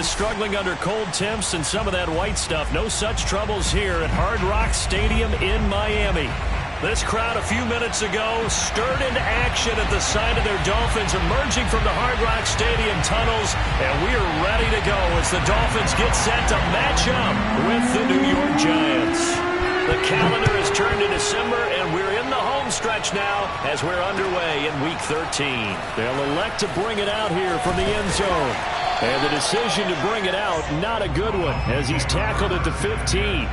is struggling under cold temps and some of that white stuff. No such troubles here at Hard Rock Stadium in Miami. This crowd a few minutes ago stirred into action at the sight of their Dolphins emerging from the Hard Rock Stadium tunnels, and we are ready to go as the Dolphins get set to match up with the New York Giants. The calendar has turned to December, and we're in the home stretch now as we're underway in Week 13. They'll elect to bring it out here from the end zone. And the decision to bring it out, not a good one, as he's tackled at the 15.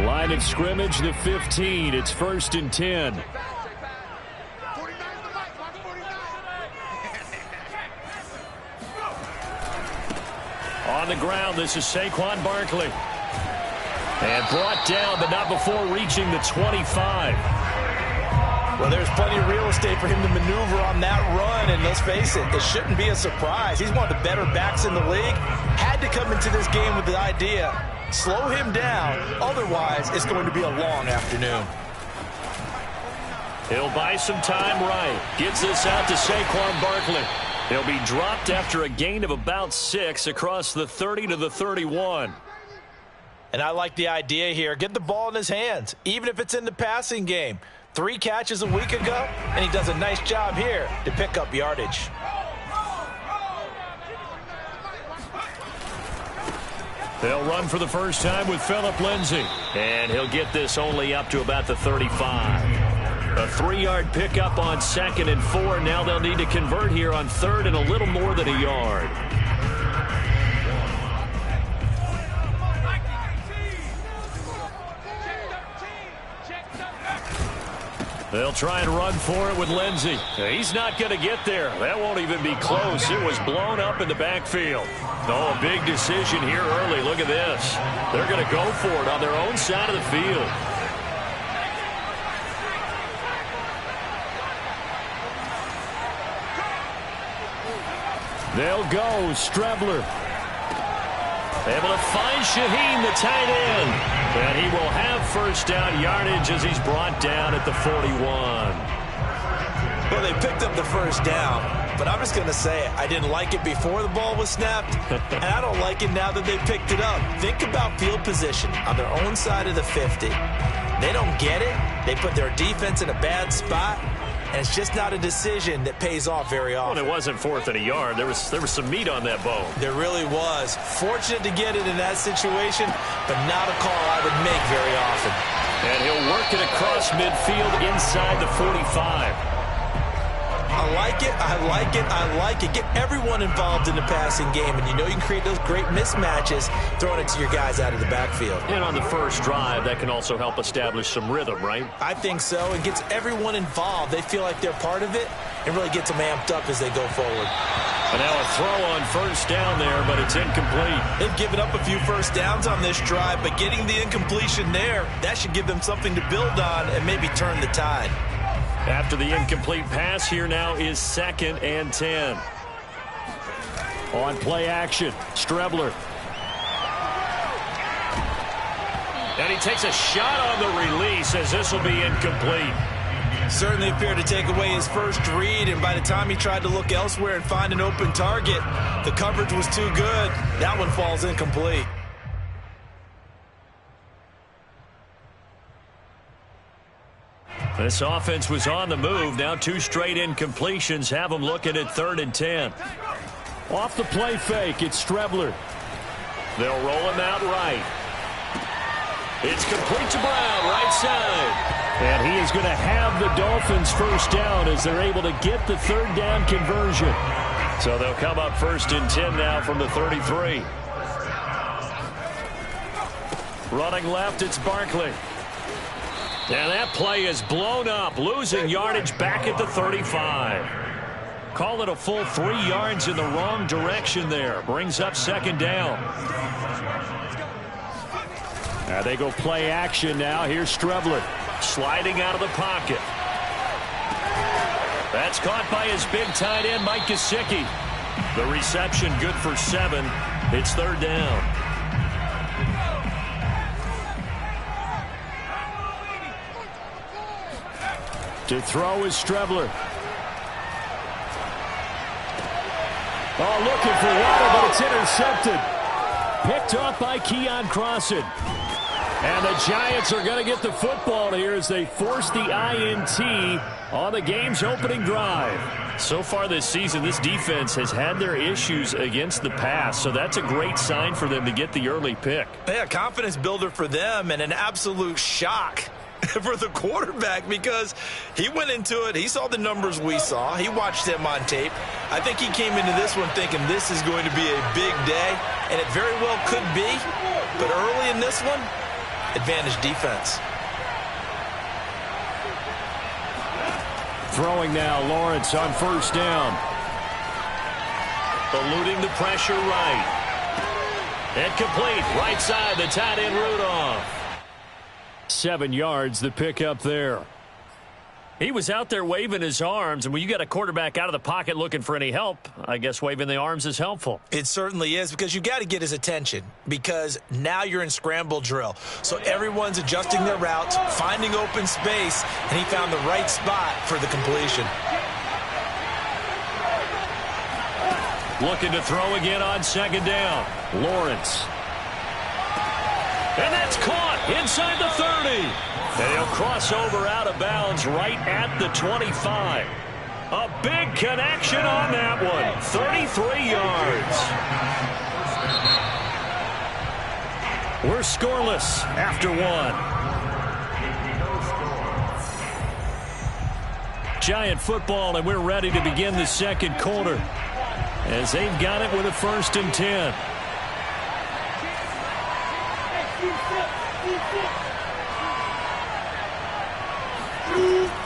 Line of scrimmage, the 15. It's 1st and 10. On the ground, this is Saquon Barkley. And brought down, but not before reaching the 25. Well, there's plenty of real estate for him to maneuver on that run, and let's face it, it shouldn't be a surprise. He's one of the better backs in the league. Had to come into this game with the idea, slow him down, otherwise it's going to be a long afternoon. He'll buy some time right. Gives this out to Saquon Barkley. He'll be dropped after a gain of about 6 across the 30 to the 31. And I like the idea here. Get the ball in his hands, even if it's in the passing game. 3 catches a week ago, and he does a nice job here to pick up yardage. They'll run for the first time with Phillip Lindsay. And he'll get this only up to about the 35. A 3-yard pickup on 2nd and 4. Now they'll need to convert here on 3rd and a little more than a yard. They'll try and run for it with Lindsay. He's not going to get there. That won't even be close. It was blown up in the backfield. Oh, a big decision here early. Look at this. They're going to go for it on their own side of the field. They'll go. Strebler. Able to find Shaheen, the tight end. And he will have first down yardage as he's brought down at the 41. Well, they picked up the first down, but I'm just going to say I didn't like it before the ball was snapped, and I don't like it now that they picked it up. Think about field position on their own side of the 50. They don't get it. They put their defense in a bad spot. And it's just not a decision that pays off very often. Well, it wasn't 4th and a yard. There was some meat on that bone. There really was. Fortunate to get it in that situation, but not a call I would make very often. And he'll work it across midfield inside the 45. I like it, I like it, I like it. Get everyone involved in the passing game, and you know you can create those great mismatches throwing it to your guys out of the backfield. And on the first drive, that can also help establish some rhythm, right? I think so. It gets everyone involved. They feel like they're part of it and really gets them amped up as they go forward. And now a throw on first down there, but it's incomplete. They've given up a few first downs on this drive, but getting the incompletion there, that should give them something to build on and maybe turn the tide. After the incomplete pass, here now is 2nd and 10. On play action, Strebler. And he takes a shot on the release as this will be incomplete. Certainly appeared to take away his first read, and by the time he tried to look elsewhere and find an open target, the coverage was too good. That one falls incomplete. This offense was on the move. Now 2 straight incompletions have them looking at 3rd and 10. Off the play fake, it's Strebler. They'll roll him out right. It's complete to Brown, right side. And he is going to have the Dolphins first down as they're able to get the 3rd down conversion. So they'll come up 1st and 10 now from the 33. Running left, it's Barkley. And that play is blown up, losing yardage back at the 35. Call it a full 3 yards in the wrong direction there. Brings up 2nd down. Now they go play action now. Here's Strebler sliding out of the pocket. That's caught by his big tight end, Mike Gesicki. The reception good for 7. It's third down. To throw is Strebler. Oh, looking for water, but it's intercepted. Picked off by Keon Crossan. And the Giants are going to get the football here as they force the INT on the game's opening drive. So far this season, this defense has had their issues against the pass, so that's a great sign for them to get the early pick. Yeah, confidence builder for them and an absolute shock for the quarterback because he went into it. He saw the numbers we saw. He watched them on tape. I think he came into this one thinking this is going to be a big day, and it very well could be. But early in this one, advantage defense. Throwing now, Lawrence on first down. Eluding the pressure right. And complete. Right side, the tight end Rudolph. 7 yards, the pickup there. He was out there waving his arms, and when you got a quarterback out of the pocket looking for any help, I guess waving the arms is helpful. It certainly is because you got to get his attention because now you're in scramble drill. So everyone's adjusting their routes, finding open space, and he found the right spot for the completion. Looking to throw again on second down. Lawrence. And that's caught inside the 30. And he'll cross over out of bounds right at the 25. A big connection on that one. 33 yards. We're scoreless after one. Giant football, and we're ready to begin the second quarter as they've got it with a 1st and 10.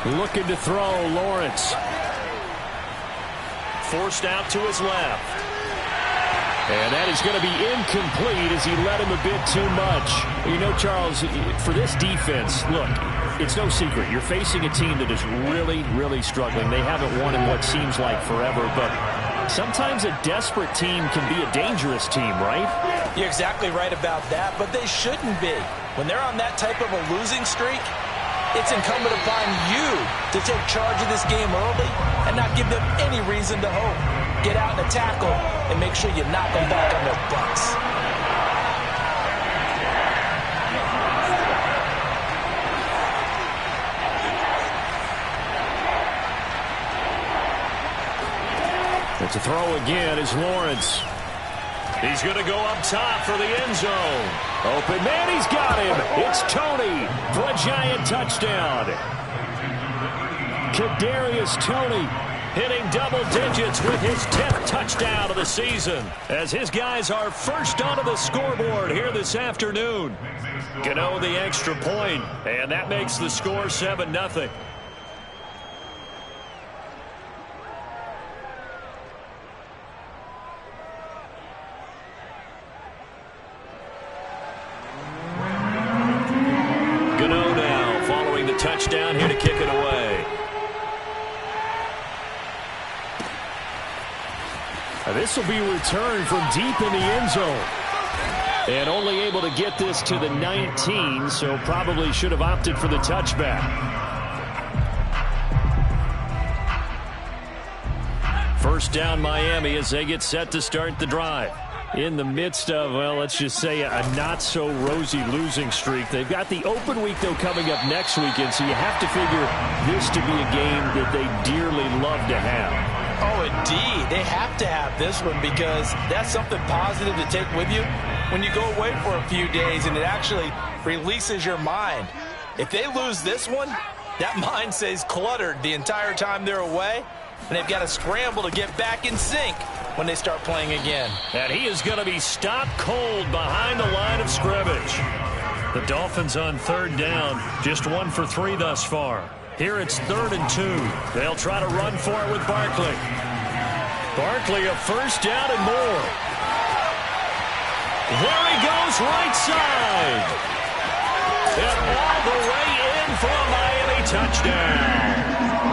Looking to throw, Lawrence. Forced out to his left. And that is going to be incomplete as he let him a bit too much. You know, Charles, for this defense, look, it's no secret. You're facing a team that is really, really struggling. They haven't won in what seems like forever, but sometimes a desperate team can be a dangerous team, right? You're exactly right about that, but they shouldn't be. When they're on that type of a losing streak, it's incumbent upon you to take charge of this game early and not give them any reason to hope. Get out and tackle and make sure you knock them back on their butts. It's a throw again is Lawrence. He's going to go up top for the end zone. Open man, he's got him. It's Tony for a Giant touchdown. Kadarius Toney hitting double digits with his 10th touchdown of the season as his guys are first onto the scoreboard here this afternoon. Gano the extra point, and that makes the score 7-0. Touchdown here to kick it away. This will be returned from deep in the end zone. And only able to get this to the 19, so probably should have opted for the touchback. First down Miami as they get set to start the drive. In the midst of, well, let's just say a not-so-rosy losing streak. They've got the open week, though, coming up next weekend, so you have to figure this to be a game that they dearly love to have. Oh, indeed. They have to have this one because that's something positive to take with you when you go away for a few days, and it actually releases your mind. If they lose this one, that mind stays cluttered the entire time they're away, and they've got to scramble to get back in sync when they start playing again. And he is going to be stopped cold behind the line of scrimmage. The Dolphins on third down, just 1 for 3 thus far. Here it's 3rd and 2. They'll try to run for it with Barkley. Barkley a first down and more. There he goes, right side. And all the way in for a Miami touchdown.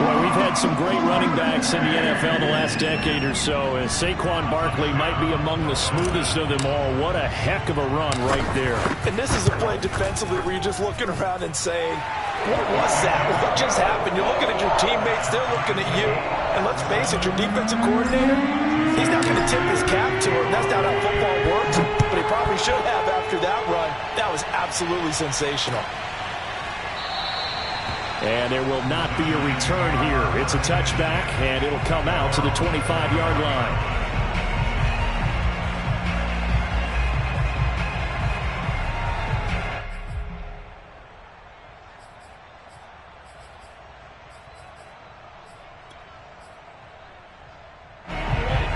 Well, we've had some great running backs in the NFL the last decade or so, and Saquon Barkley might be among the smoothest of them all. What a heck of a run right there. And this is a play defensively where you're just looking around and saying, what was that? What just happened? You're looking at your teammates, they're looking at you. And let's face it, your defensive coordinator, he's not going to tip his cap to him. That's not how football works, but he probably should have after that run. That was absolutely sensational. And there will not be a return here. It's a touchback, and it'll come out to the 25-yard line.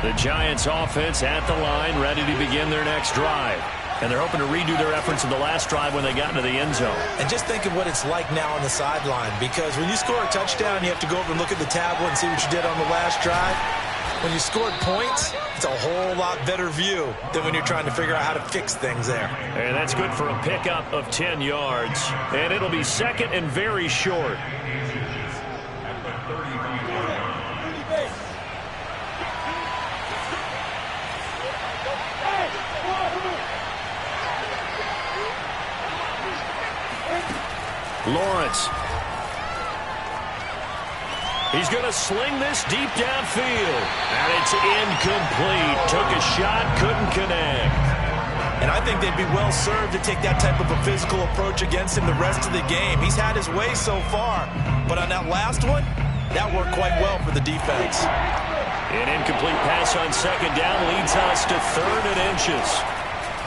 The Giants offense at the line, ready to begin their next drive. And they're hoping to redo their efforts in the last drive when they got into the end zone. And just think of what it's like now on the sideline, because when you score a touchdown, you have to go over and look at the tablet and see what you did on the last drive. When you scored points, it's a whole lot better view than when you're trying to figure out how to fix things there. And that's good for a pickup of 10 yards. And it'll be second and very short. Lawrence. He's going to sling this deep downfield. And it's incomplete. Took a shot, couldn't connect. And I think they'd be well served to take that type of a physical approach against him the rest of the game. He's had his way so far. But on that last one, that worked quite well for the defense. An incomplete pass on second down leads us to 3rd and inches.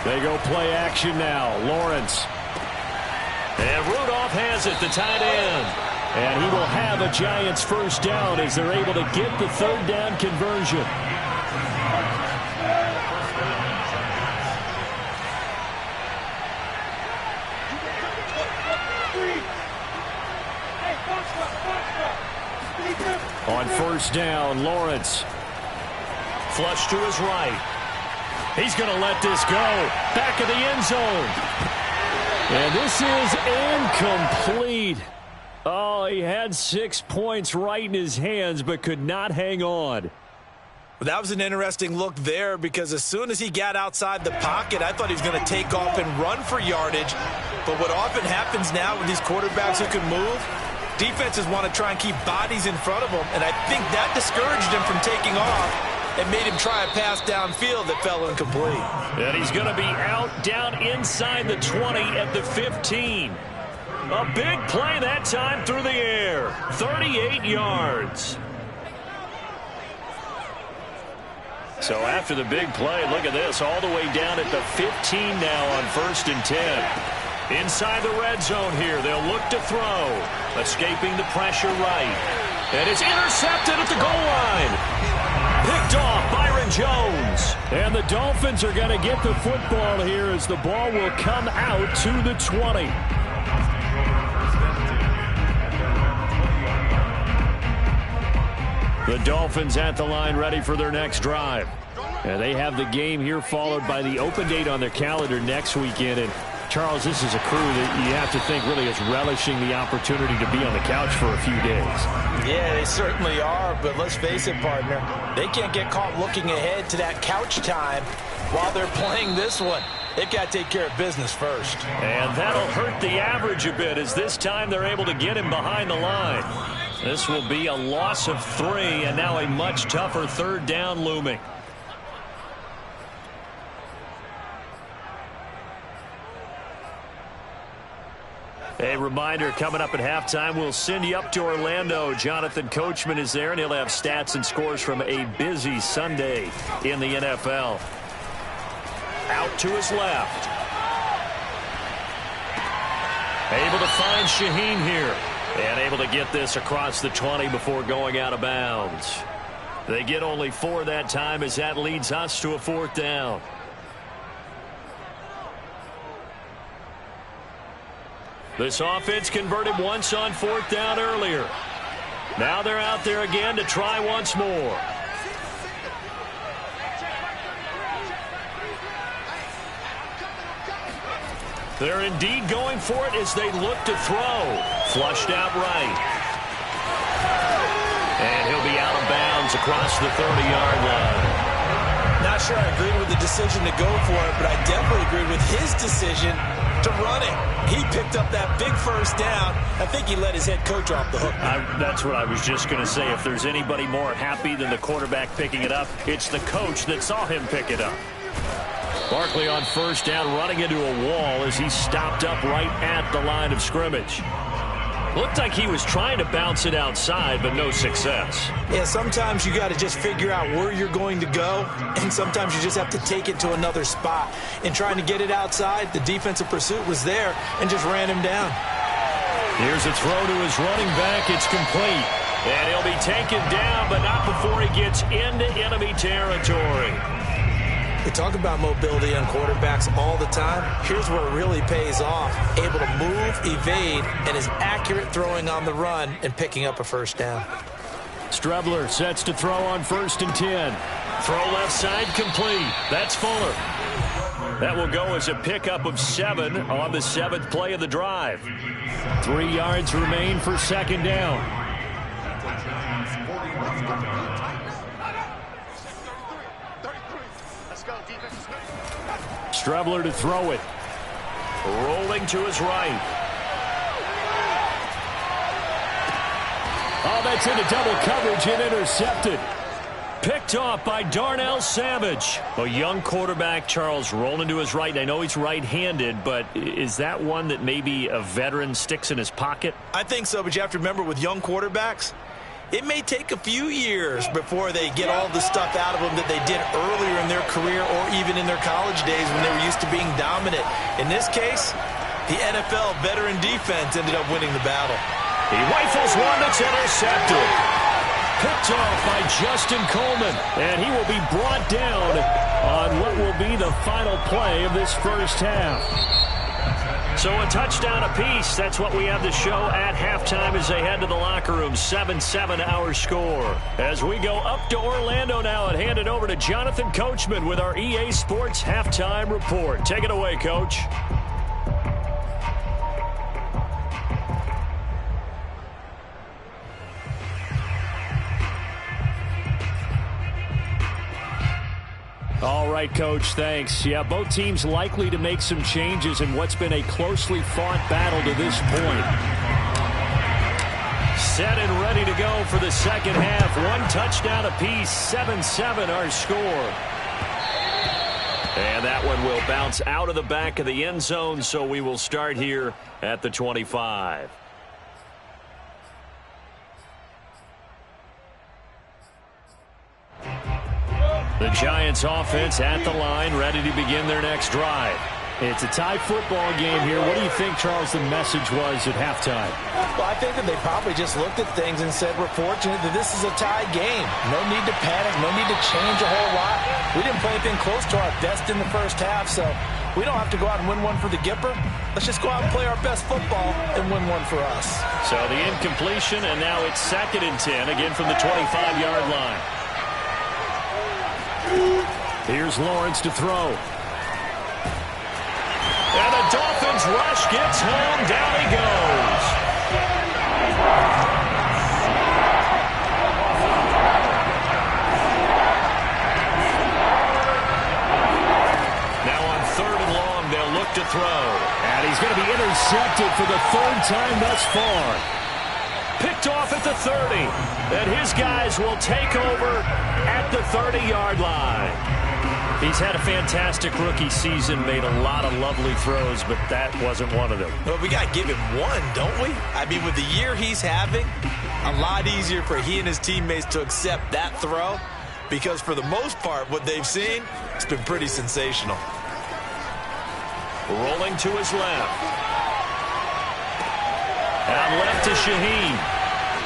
They go play action now. Lawrence. And Rudolph has it, the tight end. And he will have a Giants first down as they're able to get the 3rd down conversion. On first down, Lawrence. Flush to his right. He's going to let this go. Back of the end zone. And this is incomplete. Oh, he had 6 points right in his hands, but could not hang on. That was an interesting look there, because as soon as he got outside the pocket, I thought he was going to take off and run for yardage. But what often happens now with these quarterbacks who can move, defenses want to try and keep bodies in front of them, and I think that discouraged him from taking off and made him try a pass downfield that fell incomplete. And he's going to be out down inside the 20 at the 15. A big play that time through the air. 38 yards. So after the big play, look at this, all the way down at the 15 now on 1st and 10. Inside the red zone here, they'll look to throw. Escaping the pressure right. And it's intercepted at the goal line. Picked off Byron Jones. And the Dolphins are going to get the football here as the ball will come out to the 20. The Dolphins at the line ready for their next drive. And they have the game here followed by the open date on their calendar next weekend. And Charles, this is a crew that you have to think really is relishing the opportunity to be on the couch for a few days. Yeah, they certainly are, but let's face it, partner, they can't get caught looking ahead to that couch time while they're playing this one. They've got to take care of business first. And that'll hurt the average a bit as this time they're able to get him behind the line. This will be a loss of 3, and now a much tougher 3rd down looming. A reminder, coming up at halftime, we'll send you up to Orlando. Jonathan Coachman is there, and he'll have stats and scores from a busy Sunday in the NFL. Out to his left. Able to find Shaheen here. And able to get this across the 20 before going out of bounds. They get only 4 that time as that leads us to a 4th down. This offense converted once on 4th down earlier. Now they're out there again to try once more. They're indeed going for it as they look to throw. Flushed out right. Phins across the 30-yard line. Not sure I agreed with the decision to go for it, but I definitely agreed with his decision to run it. He picked up that big first down. I think he let his head coach off the hook. That's what I was just going to say. If there's anybody more happy than the quarterback picking it up, it's the coach that saw him pick it up. Barkley on first down, running into a wall as he stopped up right at the line of scrimmage. Looked like he was trying to bounce it outside, but no success. Yeah, sometimes you got to just figure out where you're going to go, and sometimes you just have to take it to another spot. In trying to get it outside, the defensive pursuit was there and just ran him down. Here's a throw to his running back. It's complete. And he'll be taken down, but not before he gets into enemy territory. We talk about mobility on quarterbacks all the time. Here's where it really pays off. Able to move, evade, and is accurate throwing on the run and picking up a first down. Strebler sets to throw on 1st and 10. Throw left side complete. That's Fuller. That will go as a pickup of 7 on the 7th play of the drive. 3 yards remain for 2nd down. Strebler to throw it. Rolling to his right. Oh, that's into double coverage and intercepted. Picked off by Darnell Savage. A young quarterback, Charles, rolling to his right. I know he's right-handed, but is that one that maybe a veteran sticks in his pocket? I think so, but you have to remember with young quarterbacks, it may take a few years before they get all the stuff out of them that they did earlier in their career or even in their college days when they were used to being dominant. In this case, the NFL veteran defense ended up winning the battle. He rifles one that's intercepted. Picked off by Justin Coleman, and he will be brought down on what will be the final play of this first half. So a touchdown apiece. That's what we have to show at halftime as they head to the locker room. 7-7 our score. As we go up to Orlando now and hand it over to Jonathan Coachman with our EA Sports Halftime Report. Take it away, Coach. All right, Coach, thanks. Yeah, both teams likely to make some changes in what's been a closely fought battle to this point. Set and ready to go for the second half. 1 touchdown apiece, 7-7 our score. And that one will bounce out of the back of the end zone, so we will start here at the 25. The Giants offense at the line, ready to begin their next drive. It's a tie football game here. What do you think, Charles, the message was at halftime? Well, I think that they probably just looked at things and said, we're fortunate that this is a tie game. No need to panic, no need to change a whole lot. We didn't play anything close to our best in the first half, so we don't have to go out and win one for the Gipper. Let's just go out and play our best football and win one for us. So the incompletion, and now it's 2nd and 10, again from the 25-yard line. Here's Lawrence to throw. And the Dolphins rush gets home. Down he goes. Now on 3rd and long, they'll look to throw. And he's going to be intercepted for the 3rd time thus far. Picked off at the 30. And his guys will take over at the 30-yard line. He's had a fantastic rookie season, made a lot of lovely throws, but that wasn't one of them. Well, we got to give him one, don't we? I mean, with the year he's having, a lot easier for he and his teammates to accept that throw because for the most part, what they've seen, it's been pretty sensational. Rolling to his left. And left to Shaheen.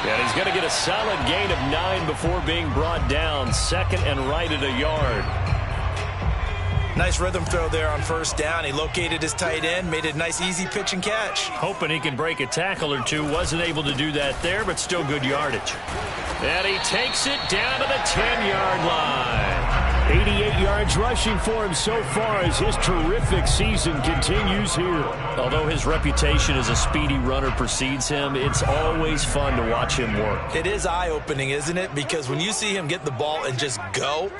And he's going to get a solid gain of 9 before being brought down. 2nd and right at a yard. Nice rhythm throw there on 1st down. He located his tight end, made a nice easy pitch and catch. Hoping he can break a tackle or two. Wasn't able to do that there, but still good yardage. And he takes it down to the 10-yard line. 88 yards rushing for him so far as his terrific season continues here. Although his reputation as a speedy runner precedes him, it's always fun to watch him work. It is eye-opening, isn't it? Because when you see him get the ball and just go,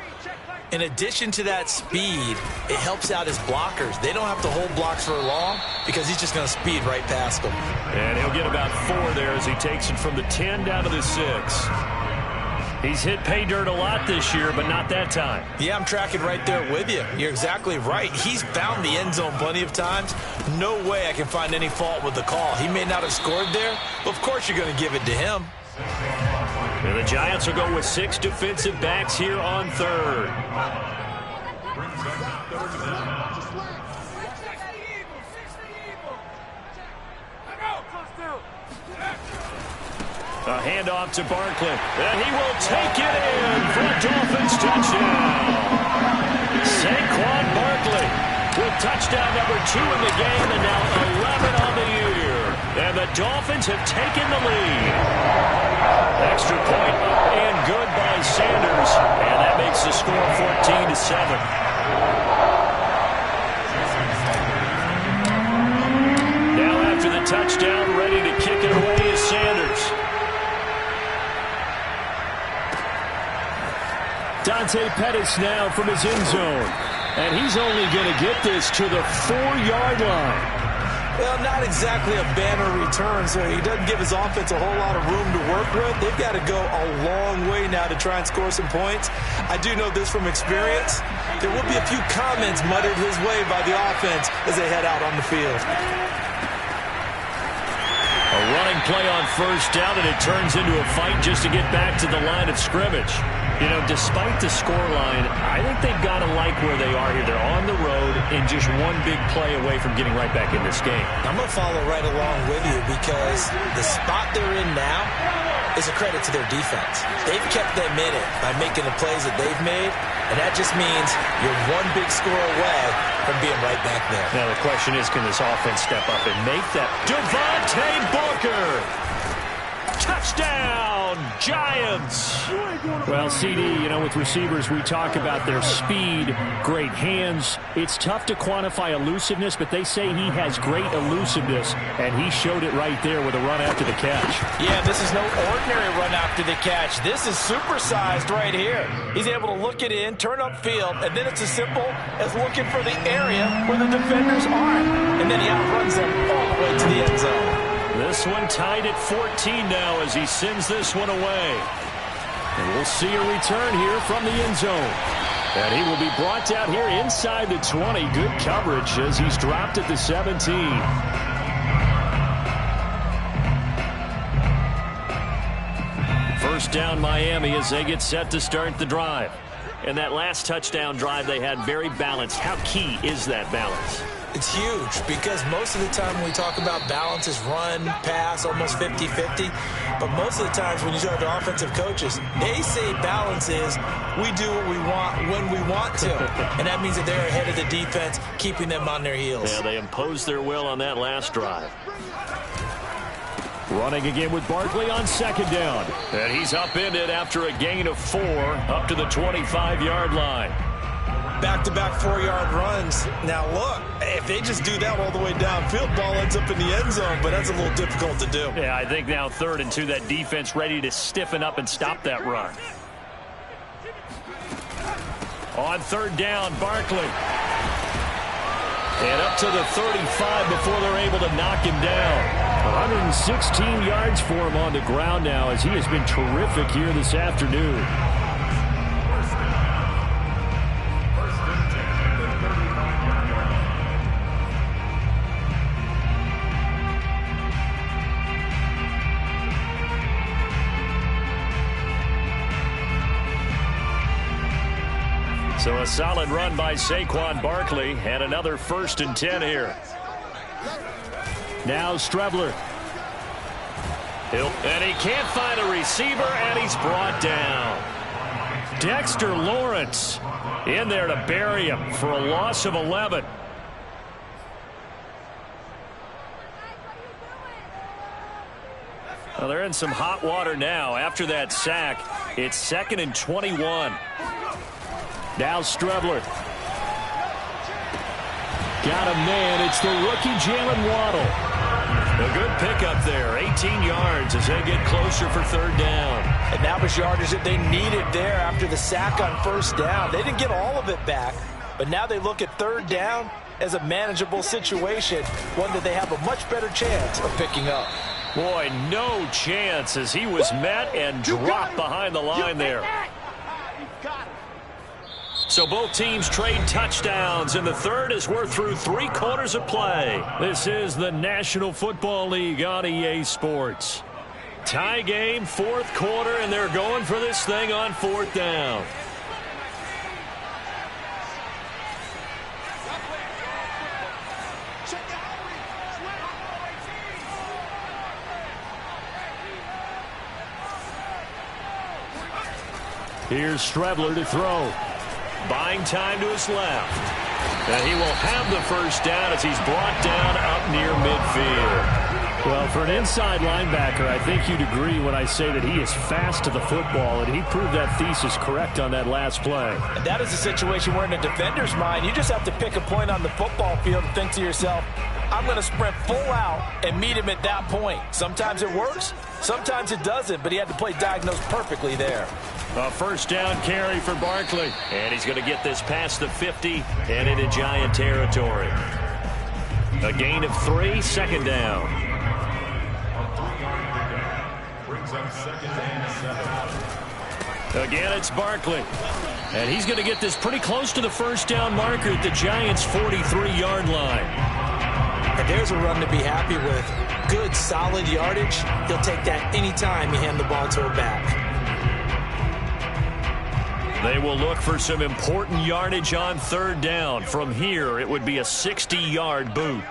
in addition to that speed, it helps out his blockers. They don't have to hold blocks for long because he's just going to speed right past them. And he'll get about 4 there as he takes it from the 10 down to the 6. He's hit pay dirt a lot this year, but not that time. Yeah, I'm tracking right there with you. You're exactly right. He's found the end zone plenty of times. No way I can find any fault with the call. He may not have scored there, but of course you're going to give it to him. And the Giants will go with 6 defensive backs here on third. A handoff to Barkley, and he will take it in for a Dolphins touchdown. Saquon Barkley with touchdown number 2 in the game, and now 11 on the year. And the Dolphins have taken the lead. Extra point up and good by Sanders, and that makes the score 14-7. Now after the touchdown, ready to kick it away is Sanders. Dante Pettis now from his end zone. And he's only going to get this to the 4-yard line. Well, not exactly a banner return, so he doesn't give his offense a whole lot of room to work with. They've got to go a long way now to try and score some points. I do know this from experience. There will be a few comments muttered his way by the offense as they head out on the field. A running play on first down, and it turns into a fight just to get back to the line of scrimmage. You know, despite the scoreline, I think they've got to like where they are here. They're on the road and just one big play away from getting right back in this game. I'm going to follow right along with you because the spot they're in now is a credit to their defense. They've kept them in it by making the plays that they've made, and that just means you're one big score away from being right back there. Now the question is, can this offense step up and make that? Devontae Booker! Touchdown, Giants! Well, CD, you know, with receivers, we talk about their speed, great hands. It's tough to quantify elusiveness, but they say he has great elusiveness, and he showed it right there with a run after the catch. Yeah, this is no ordinary run after the catch. This is supersized right here. He's able to look it in, turn upfield, and then it's as simple as looking for the area where the defenders aren't. And then he outruns them all the way to the end zone. This one tied at 14 now as he sends this one away. And we'll see a return here from the end zone. And he will be brought down here inside the 20. Good coverage as he's dropped at the 17. First down Miami as they get set to start the drive. And that last touchdown drive they had very balanced. How key is that balance? It's huge because most of the time when we talk about balance is run, pass, almost 50-50. But most of the times when you talk to offensive coaches, they say balance is we do what we want when we want to. And that means that they're ahead of the defense, keeping them on their heels. Yeah, they imposed their will on that last drive. Running again with Barkley on second down. And he's upended after a gain of 4 up to the 25-yard line. Back-to-back 4-yard runs. Now, look, if they just do that all the way downfield, ball ends up in the end zone, but that's a little difficult to do. Yeah, I think now 3rd and 2, that defense ready to stiffen up and stop that run. On 3rd down, Barkley. And up to the 35 before they're able to knock him down. 116 yards for him on the ground now as he has been terrific here this afternoon. So a solid run by Saquon Barkley and another 1st and 10 here. Now Strebler. And he can't find a receiver, and he's brought down. Dexter Lawrence in there to bury him for a loss of 11. Well, they're in some hot water now. After that sack, it's 2nd and 21. Now Strebler. Got a man. It's the rookie Jalen Waddle. A good pickup there. 18 yards as they get closer for third down. And that was yardage that they needed there after the sack on first down. They didn't get all of it back, but now they look at third down as a manageable situation, one that they have a much better chance of picking up. Boy, no chance as he was met and dropped behind the line there. So both teams trade touchdowns, and the third as we're through 3 quarters of play. This is the National Football League on EA Sports. Tie game, 4th quarter, and they're going for this thing on 4th down. Here's Strebler to throw. Buying time to his left. And he will have the first down as he's brought down up near midfield. Well, for an inside linebacker, I think you'd agree when I say that he is fast to the football, and he proved that thesis correct on that last play. And that is a situation where in a defender's mind, you just have to pick a point on the football field and think to yourself, I'm going to sprint full out and meet him at that point. Sometimes it works, sometimes it doesn't, but he had to play diagnosed perfectly there. A first down carry for Barkley. And he's going to get this past the 50 and into Giant territory. A gain of 3, second down. Again, it's Barkley. And he's going to get this pretty close to the first down marker at the Giants' 43-yard line. And there's a run to be happy with. Good, solid yardage. He'll take that anytime you hand the ball to a back. They will look for some important yardage on third down. From here, it would be a 60-yard boot.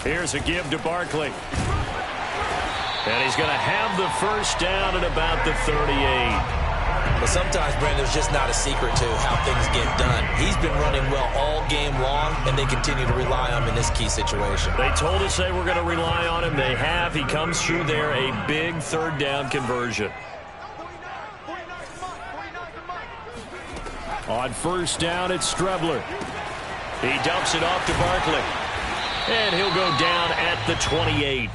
Here's a give to Barkley. And he's going to have the first down at about the 38. But sometimes, Brandon, there's just not a secret to how things get done. He's been running well all game long, and they continue to rely on him in this key situation. They told us they were going to rely on him. They have. He comes through there, a big third down conversion. On first down, it's Strebler. He dumps it off to Barkley. And he'll go down at the 28.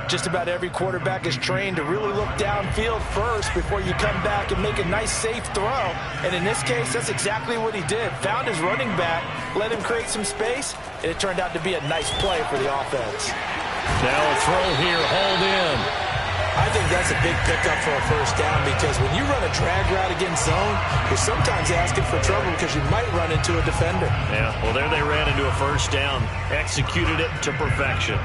Just about every quarterback is trained to really look downfield first before you come back and make a nice, safe throw. And in this case, that's exactly what he did. Found his running back, let him create some space, and it turned out to be a nice play for the offense. Now a throw here, hauled in. I think that's a big pickup for a first down because when you run a drag route against zone, you're sometimes asking for trouble because you might run into a defender. Yeah, well, there they ran into a first down. Executed it to perfection.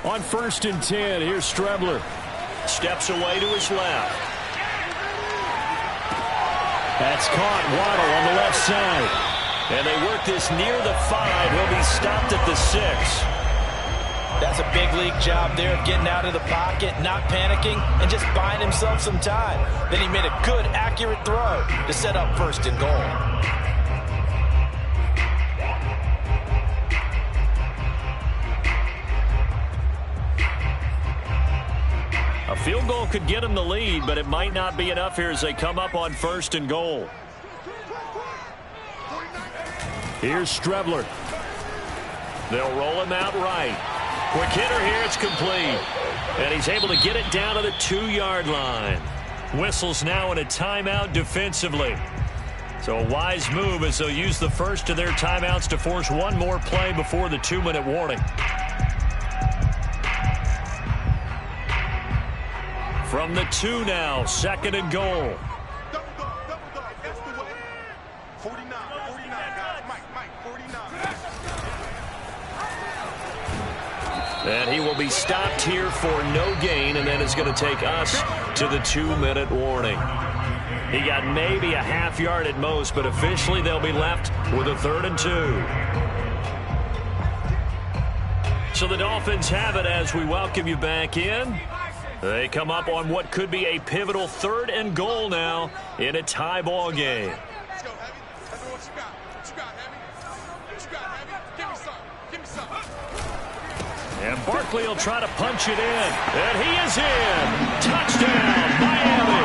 On 1st and 10, here's Strebler. Steps away to his left. That's caught. Waddle on the left side. And they work this near the 5. He'll be stopped at the 6. That's a big league job there of getting out of the pocket, not panicking, and just buying himself some time. Then he made a good, accurate throw to set up 1st and goal. A field goal could get them the lead, but it might not be enough here as they come up on 1st and goal. Here's Strebler. They'll roll him out right. Quick hitter here, it's complete. And he's able to get it down to the 2-yard line. Whistles now in a timeout defensively. So a wise move as they'll use the first of their timeouts to force one more play before the 2-minute warning. From the 2 now, 2nd and goal. And he will be stopped here for no gain, and then it's going to take us to the 2-minute warning. He got maybe a half yard at most, but officially they'll be left with a 3rd and 2. So the Dolphins have it as we welcome you back in. They come up on what could be a pivotal 3rd and goal now in a tie ball game. Let's go, Heavy. That's what you got. What you got, Heavy? What you got, Heavy? Barkley will try to punch it in. And he is in. Touchdown, Miami.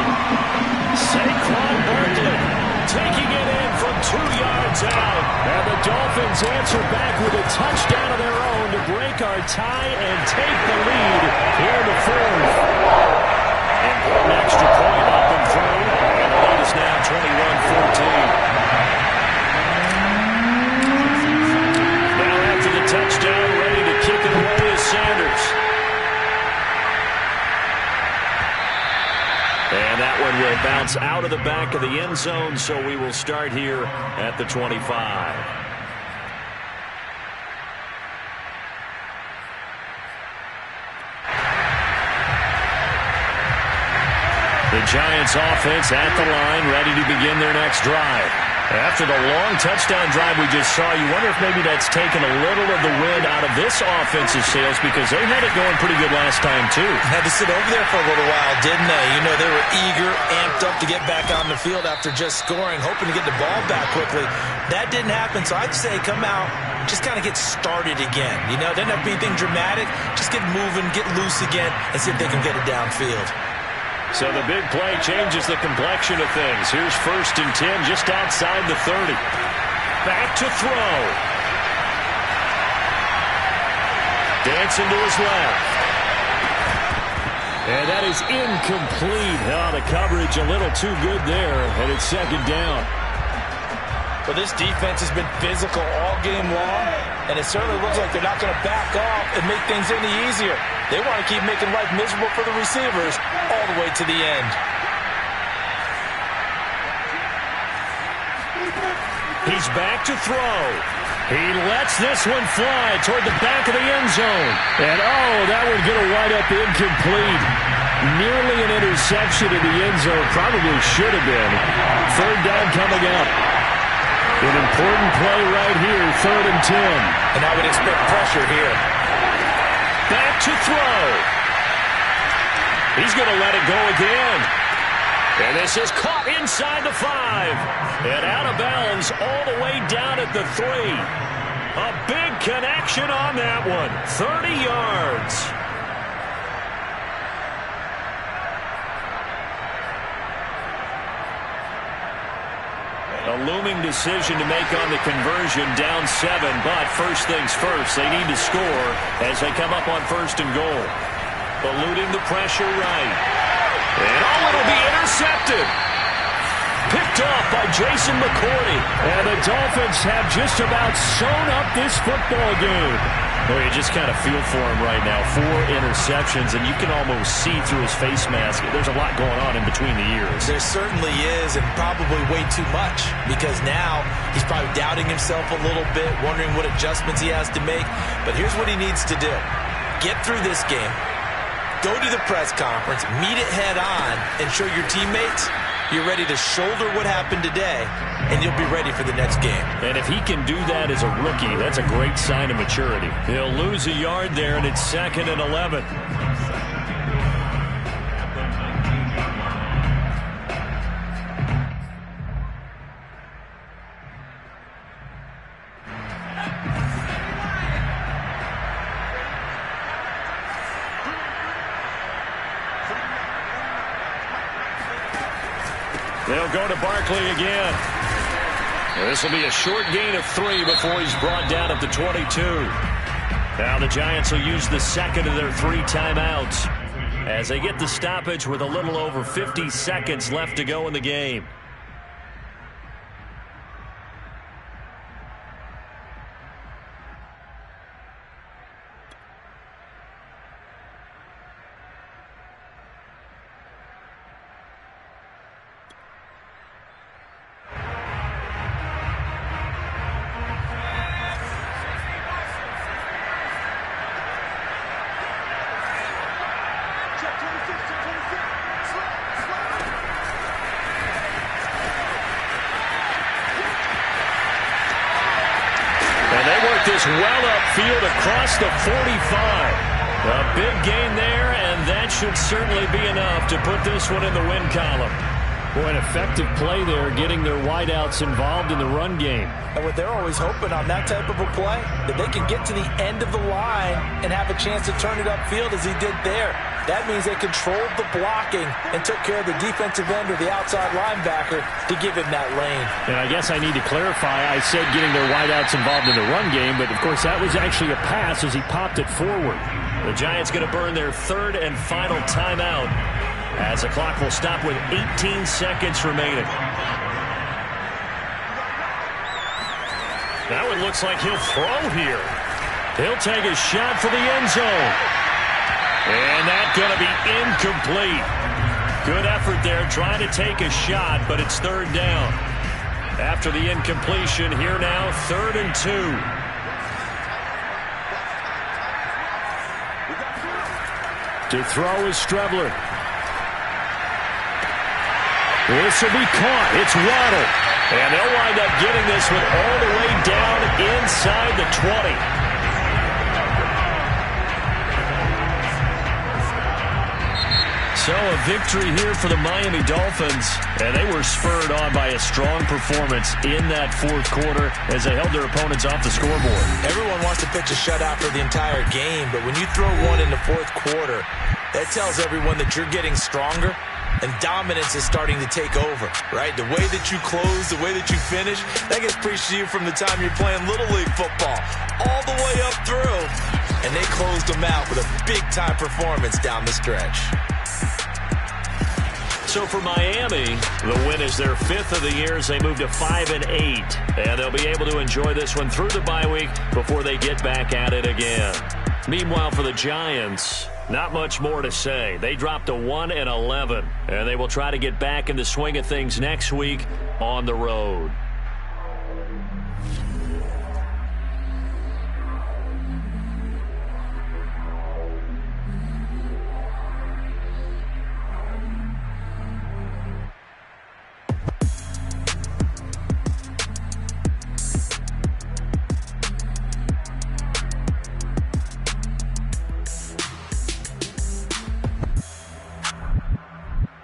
Saquon Barkley taking it in from 2 yards out. And the Dolphins answer back with a touchdown of their own to break our tie and take the lead here in the fourth. And put an extra point up and through. And the lead is now 21-14. Now after the touchdown, ready to kick it away is Sanders. And that one will bounce out of the back of the end zone, so we will start here at the 25. The Giants offense at the line, ready to begin their next drive. After the long touchdown drive we just saw, you wonder if maybe that's taken a little of the wind out of this offensive sails, because they had it going pretty good last time too. Had to sit over there for a little while, didn't they? You know, they were eager, amped up to get back on the field after just scoring, hoping to get the ball back quickly. That didn't happen, so I'd say come out, just kind of get started again. You know, doesn't have to be anything dramatic. Just get moving, get loose again, and see if they can get it downfield. So the big play changes the complexion of things. Here's 1st and 10 just outside the 30. Back to throw. Dancing to his left. And that is incomplete. Oh, the coverage a little too good there, and it's 2nd down. Well, this defense has been physical all game long, and it certainly looks like they're not going to back off and make things any easier. They want to keep making life miserable for the receivers all the way to the end. He's back to throw. He lets this one fly toward the back of the end zone. And, oh, that one going to wind up incomplete. Nearly an interception in the end zone. Probably should have been. 3rd down coming up. An important play right here, 3rd and 10. And I would expect pressure here. Back to throw. He's going to let it go again. And this is caught inside the 5. And out of bounds all the way down at the 3. A big connection on that one. 30 yards. A looming decision to make on the conversion, down 7, but first things first, they need to score as they come up on 1st and goal. Eluding the pressure right. And oh, it'll be intercepted. Picked off by Jason McCourty. And the Dolphins have just about sewn up this football game. Well, you just kind of feel for him right now. 4 interceptions, and you can almost see through his face mask. There's a lot going on in between the ears. There certainly is, and probably way too much, because now he's probably doubting himself a little bit, wondering what adjustments he has to make. But here's what he needs to do. Get through this game. Go to the press conference, meet it head on, and show your teammates you're ready to shoulder what happened today, and you'll be ready for the next game. And if he can do that as a rookie, that's a great sign of maturity. He'll lose a yard there, and it's 2nd and 11. They'll go to Barkley again. This will be a short gain of 3 before he's brought down at the 22. Now the Giants will use the 2nd of their 3 timeouts as they get the stoppage with a little over 50 seconds left to go in the game. This well upfield across the 45. A big gain there, and that should certainly be enough to put this one in the win column. Boy, an effective play there, getting their wideouts involved in the run game. And what they're always hoping on that type of a play, that they can get to the end of the line and have a chance to turn it upfield as he did there. That means they controlled the blocking and took care of the defensive end or the outside linebacker to give him that lane. And I guess I need to clarify, I said getting their wideouts involved in the run game, but of course that was actually a pass as he popped it forward. The Giants going to burn their third and final timeout as the clock will stop with 18 seconds remaining. Now it looks like he'll throw here. He'll take a shot for the end zone. And that's going to be incomplete. Good effort there trying to take a shot, but it's third down. After the incompletion, here now, 3rd and 2. To throw is Strebler. This will be caught. It's Waddle. And they'll wind up getting this one all the way down inside the 20. So a victory here for the Miami Dolphins, and they were spurred on by a strong performance in that fourth quarter as they held their opponents off the scoreboard. Everyone wants to pitch a shutout for the entire game, but when you throw one in the fourth quarter, that tells everyone that you're getting stronger and dominance is starting to take over, right? The way that you close, the way that you finish, that gets preached to you from the time you're playing Little League football all the way up through, and they closed them out with a big-time performance down the stretch. So for Miami, the win is their 5th of the year as they move to 5-8. And they'll be able to enjoy this one through the bye week before they get back at it again. Meanwhile, for the Giants, not much more to say. They dropped to 1-11, and they will try to get back in the swing of things next week on the road.